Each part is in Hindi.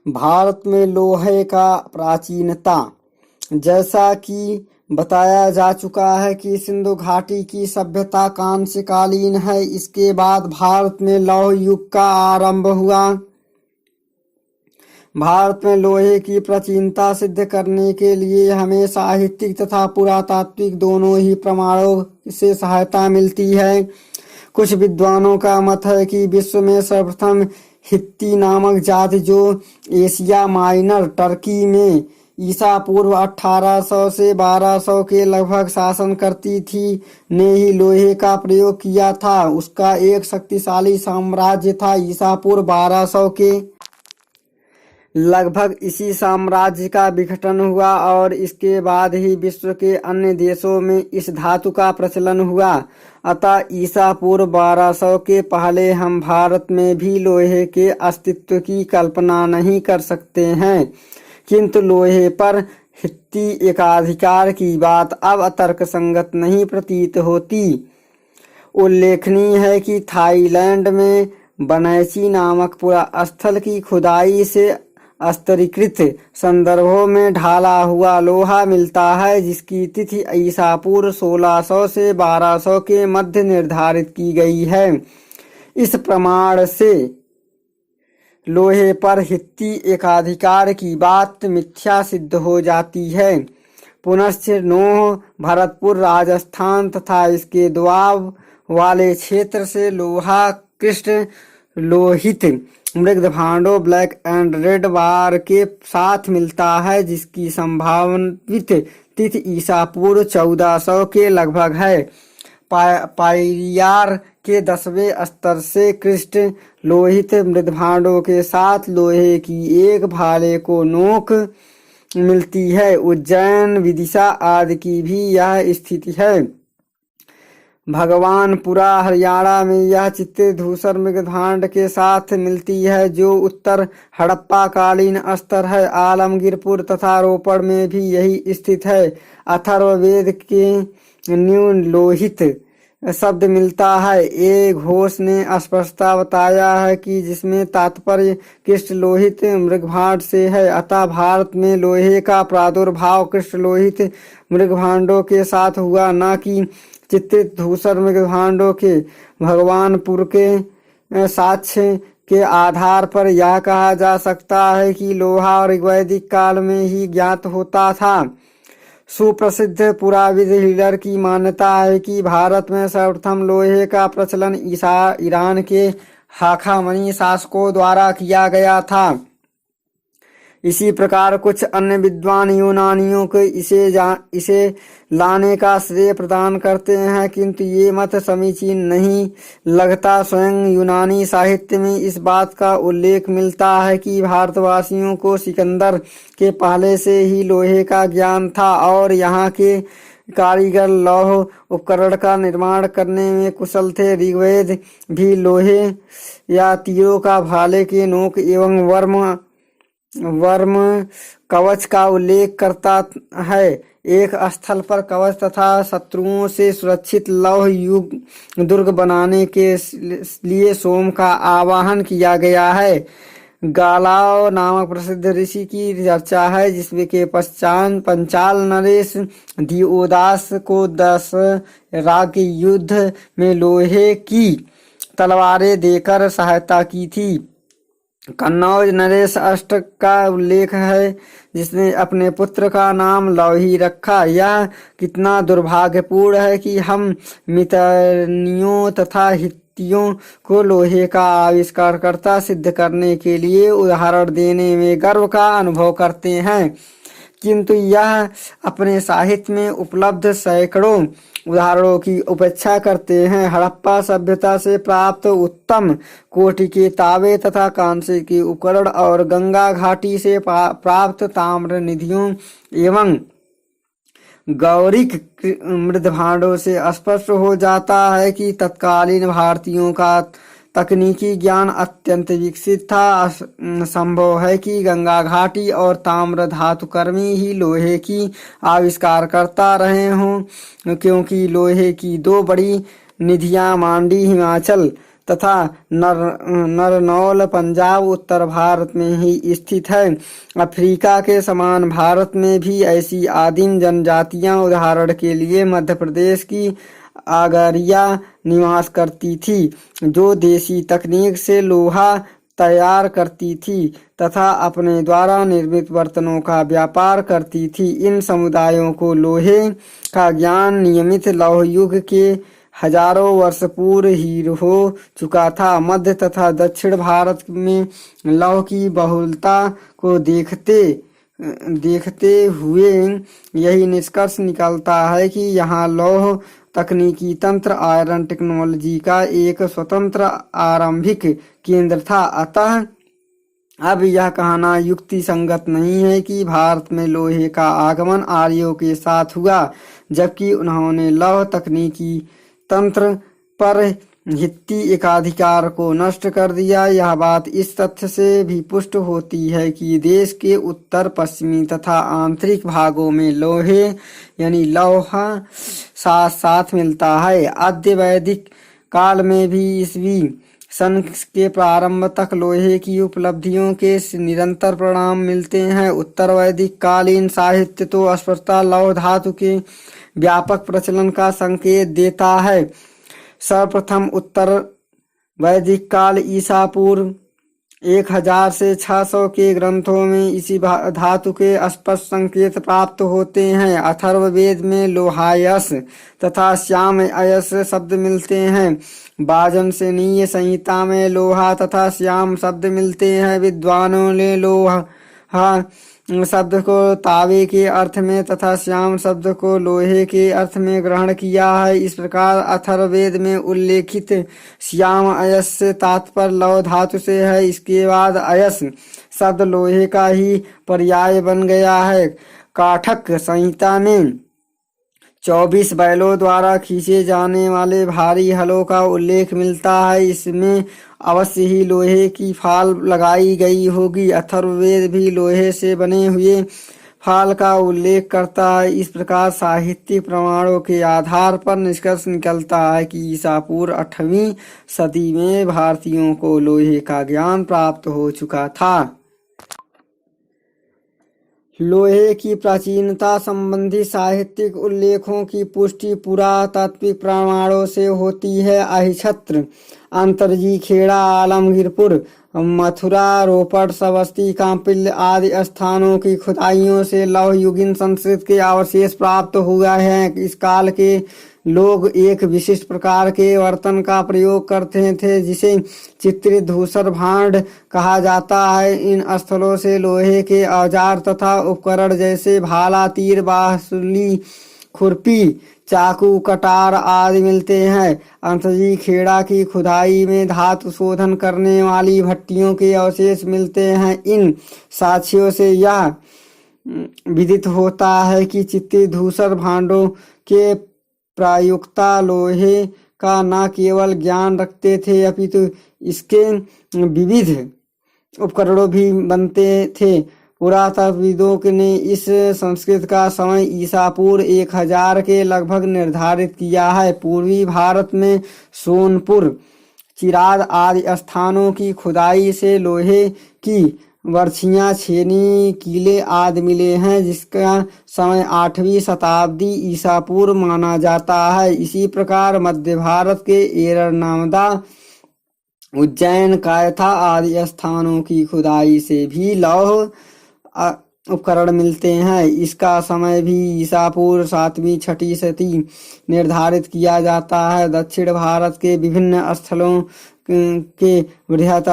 भारत में लोहे का प्राचीनता। जैसा कि बताया जा चुका है कि सिंधु घाटी की सभ्यता कांस्यकालीन है। इसके बाद भारत में लौह युग का आरंभ हुआ। भारत में लोहे की प्राचीनता सिद्ध करने के लिए हमें साहित्यिक तथा पुरातात्विक दोनों ही प्रमाणों से सहायता मिलती है। कुछ विद्वानों का मत है कि विश्व में सर्वप्रथम हित्ती नामक जाति जो एशिया माइनर टर्की में ईसा पूर्व 1800 से 1200 के लगभग शासन करती थी ने ही लोहे का प्रयोग किया था। उसका एक शक्तिशाली साम्राज्य था। ईसा पूर्व 1200 के लगभग इसी साम्राज्य का विघटन हुआ और इसके बाद ही विश्व के अन्य देशों में इस धातु का प्रचलन हुआ। अतः ईसा पूर्व 1200 के पहले हम भारत में भी लोहे के अस्तित्व की कल्पना नहीं कर सकते हैं, किंतु लोहे पर हित्ती एकाधिकार की बात अब तर्कसंगत नहीं प्रतीत होती। उल्लेखनीय है कि थाईलैंड में बनैची नामक पुरास्थल की खुदाई से स्तरीकृत संदर्भों में ढाला हुआ लोहा मिलता है, जिसकी तिथि ईसा पूर्व 1600 से 1200 के मध्य निर्धारित की गई है। इस प्रमाण से लोहे पर हित्ती एकाधिकार की बात मिथ्या सिद्ध हो जाती है। पुनश्च नोह, भरतपुर, राजस्थान तथा इसके दोआब वाले क्षेत्र से लोहा कृष्ण लोहित मृग भांडों ब्लैक एंड रेड वार के साथ मिलता है, जिसकी संभावित तिथि ईसा पूर्व 1400 के लगभग है। पायरियार के 10वें स्तर से कृष्ण लोहित मृदभांडों के साथ लोहे की एक भाले को नोक मिलती है। उज्जैन, विदिशा आदि की भी यह स्थिति है। भगवानपुरा हरियाणा में यह चित्रित धूसर मृगभांड के साथ मिलती है, जो उत्तर हड़प्पा कालीन स्तर है। आलमगीरपुर तथा रोपड़ में भी यही स्थित है। अथर्ववेद के न्यून लोहित शब्द मिलता है। ए घोष ने स्पष्टता बताया है कि जिसमें तात्पर्य कृष्ण लोहित मृगभांड से है। अतः भारत में लोहे का प्रादुर्भाव कृष्ण लोहित मृगभांडों के साथ हुआ, न कि चित्रित धूसर मृगभांडों के। भगवानपुर के साक्ष्य के आधार पर यह कहा जा सकता है कि लोहा ऋग्वैदिक काल में ही ज्ञात होता था। सुप्रसिद्ध पुराविद हिलर की मान्यता है कि भारत में सर्वप्रथम लोहे का प्रचलन ईरान के हाखामनी शासकों द्वारा किया गया था। इसी प्रकार कुछ अन्य विद्वान यूनानियों को इसे लाने का श्रेय प्रदान करते हैं, किंतु ये मत समीचीन नहीं लगता। स्वयं यूनानी साहित्य में इस बात का उल्लेख मिलता है कि भारतवासियों को सिकंदर के पहले से ही लोहे का ज्ञान था और यहाँ के कारीगर लौह उपकरण का निर्माण करने में कुशल थे। ऋग्वेद भी लोहे या तीरों का भाले के नोक एवं वर्म कवच का उल्लेख करता है। एक स्थल पर कवच तथा शत्रुओं से सुरक्षित लौह युग दुर्ग बनाने के लिए सोम का आवाहन किया गया है। गालाव नामक प्रसिद्ध ऋषि की चर्चा है, जिसमें के पश्चात पंचाल नरेश दियोदास को 10 राग युद्ध में लोहे की तलवारें देकर सहायता की थी। कन्नौज नरेश अष्टक का उल्लेख है, जिसने अपने पुत्र का नाम लौही रखा। यह कितना दुर्भाग्यपूर्ण है कि हम मितनियों तथा हित्तियों को लोहे का आविष्कारकर्ता सिद्ध करने के लिए उदाहरण देने में गर्व का अनुभव करते हैं, किंतु यह अपने साहित्य में उपलब्ध सैकड़ों उदाहरणों की उपेक्षा करते हैं। हड़प्पा सभ्यता से प्राप्त उत्तम कोटि के तांबे तथा कांसे के उपकरण और गंगा घाटी से प्राप्त ताम्र निधियों एवं गौरिक मृदभांडों से स्पष्ट हो जाता है कि तत्कालीन भारतीयों का तकनीकी ज्ञान अत्यंत विकसित था। संभव है कि गंगा घाटी और ताम्र धातुकर्मी ही लोहे की आविष्कार करता रहे हों, क्योंकि लोहे की 2 बड़ी निधियां मांडी हिमाचल तथा नरनौल पंजाब उत्तर भारत में ही स्थित है। अफ्रीका के समान भारत में भी ऐसी आदिम जनजातियां उदाहरण के लिए मध्य प्रदेश की आगरिया निवास करती थी, जो देसी तकनीक से लोहा तैयार करती थी तथा अपने द्वारा निर्मित बर्तनों का व्यापार करती थी। इन समुदायों को लोहे का ज्ञान नियमित लौह युग के हजारों वर्ष पूर्व ही हो चुका था। मध्य तथा दक्षिण भारत में लौह की बहुलता को देखते हुए यही निष्कर्ष निकलता है कि यहाँ लौह तकनीकी तंत्र आयरन टेक्नोलॉजी का एक स्वतंत्र आरंभिक केंद्र था। अतः अब यह कहना युक्ति संगत नहीं है कि भारत में लोहे का आगमन आर्यों के साथ हुआ, जबकि उन्होंने लौह तकनीकी तंत्र पर हित्ती एकाधिकार को नष्ट कर दिया। यह बात इस तथ्य से भी पुष्ट होती है कि देश के उत्तर पश्चिमी तथा आंतरिक भागों में लोहे यानी लौह साथ साथ मिलता है। आद्य वैदिक काल में भी ईसवी सन के प्रारंभ तक लोहे की उपलब्धियों के निरंतर परिणाम मिलते हैं। उत्तर वैदिक कालीन साहित्य तो स्पष्टतः लौह धातु के व्यापक प्रचलन का संकेत देता है। सर्वप्रथम उत्तर वैदिक काल ईसा पूर्व 1000 से 600 के ग्रंथों में इसी धातु के स्पष्ट संकेत प्राप्त होते हैं। अथर्ववेद में लोहायस तथा श्याम अयस शब्द मिलते हैं। वाजमसेनीय संहिता में लोहा तथा श्याम शब्द मिलते हैं। विद्वानों ने लोहा शब्द को तावे के अर्थ में तथा श्याम शब्द को लोहे के अर्थ में ग्रहण किया है। इस प्रकार अथर्ववेद में उल्लेखित श्याम अयस से तात्पर्य लौह धातु से है। इसके बाद अयस शब्द लोहे का ही पर्याय बन गया है। काठक संहिता में 24 बैलों द्वारा खींचे जाने वाले भारी हलों का उल्लेख मिलता है। इसमें अवश्य ही लोहे की फाल लगाई गई होगी। अथर्ववेद भी लोहे से बने हुए फाल का उल्लेख करता है। इस प्रकार साहित्यिक प्रमाणों के आधार पर निष्कर्ष निकलता है कि ईसा पूर्व 8वीं सदी में भारतीयों को लोहे का ज्ञान प्राप्त हो चुका था। लोहे की प्राचीनता संबंधी साहित्यिक उल्लेखों की पुष्टि पुरातात्विक प्रमाणों से होती है। अहिछत्र, अंतरजी खेड़ा, आलमगीरपुर, मथुरा, रोपड़, श्रावस्ती, कांपिल्य आदि स्थानों की खुदाइयों से लौह युगीन संस्कृति के अवशेष प्राप्त हुआ है। इस काल के लोग एक विशिष्ट प्रकार के बर्तन का प्रयोग करते थे जिसे चित्रित धूसर भांड कहा जाता है। इन स्थलों से लोहे के औजार तथा उपकरण जैसे भाला, तीर, बांसुरी, खुरपी, चाकू, कटार आदि मिलते हैं। अंतरजी खेड़ा की खुदाई में धातु शोधन करने वाली भट्टियों के अवशेष मिलते हैं। इन साक्ष्यों से यह विदित होता है कि चित्रित धूसर भांडों के प्रयोक्ता लोहे का न केवल ज्ञान रखते थे अपितु इसके विविध उपकरणों भी बनते थे। पुरातत्वविदों ने इस संस्कृति का समय ईसा पूर्व 1000 के लगभग निर्धारित किया है। पूर्वी भारत में सोनपुर, चिराद आदि स्थानों की खुदाई से लोहे की बर्छियां, छेनी, कीले आदि मिले हैं, जिसका समय 8वीं शताब्दी ईसा पूर्व माना जाता है। इसी प्रकार मध्य भारत के एरनामदा, उज्जैन, कायथा आदि स्थानों की खुदाई से भी लौह उपकरण मिलते हैं। इसका समय भी ईसा पूर्व 7वीं 6वीं सदी निर्धारित किया जाता है। दक्षिण भारत के विभिन्न स्थलों के बृहत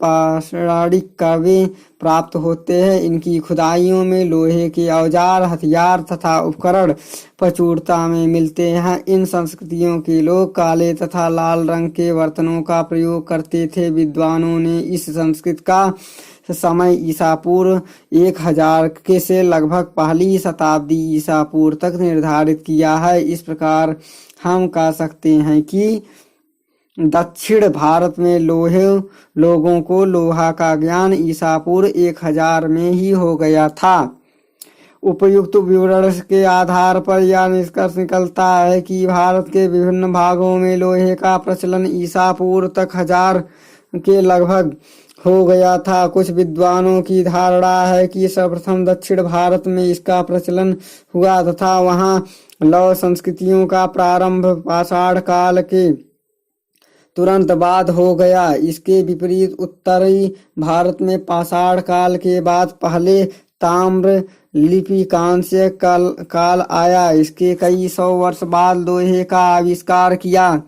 पाषाणिक कवे प्राप्त होते हैं। इनकी खुदाइयों में लोहे के औजार, हथियार तथा उपकरण प्रचुरता में मिलते हैं। इन संस्कृतियों के लोग काले तथा लाल रंग के बर्तनों का प्रयोग करते थे। विद्वानों ने इस संस्कृति का समय ईसा पूर्व 1000 के से लगभग पहली शताब्दी ईसा पूर्व तक निर्धारित किया है। इस प्रकार हम कह सकते हैं कि दक्षिण भारत में लोगों को लोहा का ज्ञान ईसा पूर्व 1000 में ही हो गया था। उपयुक्त विवरण के आधार पर यह निष्कर्ष निकलता है कि भारत के विभिन्न भागों में लोहे का प्रचलन ईसा पूर्व तक 1000 के लगभग हो गया था। कुछ विद्वानों की धारणा है कि सर्वप्रथम दक्षिण भारत में इसका प्रचलन हुआ तथा वहां लौह संस्कृतियों का प्रारंभ पाषाण काल के तुरंत बाद हो गया। इसके विपरीत उत्तरी भारत में पाषाण काल के बाद पहले ताम्र लिपि कांस्य काल आया। इसके कई सौ वर्ष बाद लोहे का आविष्कार किया।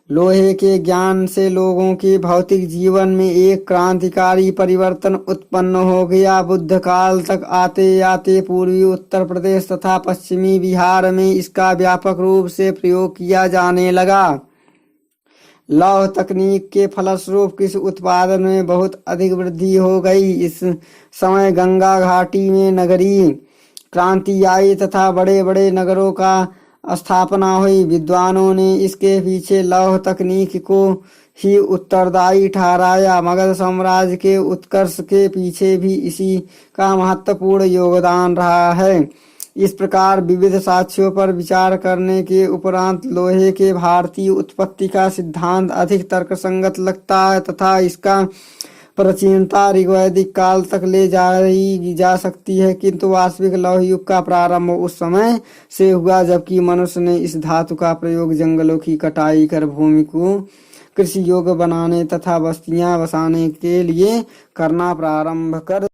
लोहे के ज्ञान से लोगों के भौतिक जीवन में एक क्रांतिकारी परिवर्तन उत्पन्न हो गया। बुद्ध काल तक आते आते पूर्वी उत्तर प्रदेश तथा पश्चिमी बिहार में इसका व्यापक रूप से प्रयोग किया जाने लगा। लौह तकनीक के फलस्वरूप कृषि उत्पादन में बहुत अधिक वृद्धि हो गई। इस समय गंगा घाटी में नगरीय क्रांति आई तथा बड़े बड़े नगरों का स्थापना हुई। विद्वानों ने इसके पीछे लौह तकनीक को ही उत्तरदायी ठहराया। मगध साम्राज्य के उत्कर्ष के पीछे भी इसी का महत्वपूर्ण योगदान रहा है। इस प्रकार विविध साक्ष्यों पर विचार करने के उपरांत लोहे के भारतीय उत्पत्ति का सिद्धांत अधिक तर्कसंगत लगता है तथा इसका प्राचीनता ऋग्वैदिक काल तक ले जाई जा सकती है, किंतु वास्तविक लौह युग का प्रारंभ उस समय से हुआ जबकि मनुष्य ने इस धातु का प्रयोग जंगलों की कटाई कर भूमि को कृषि योग्य बनाने तथा बस्तियां बसाने के लिए करना प्रारंभ कर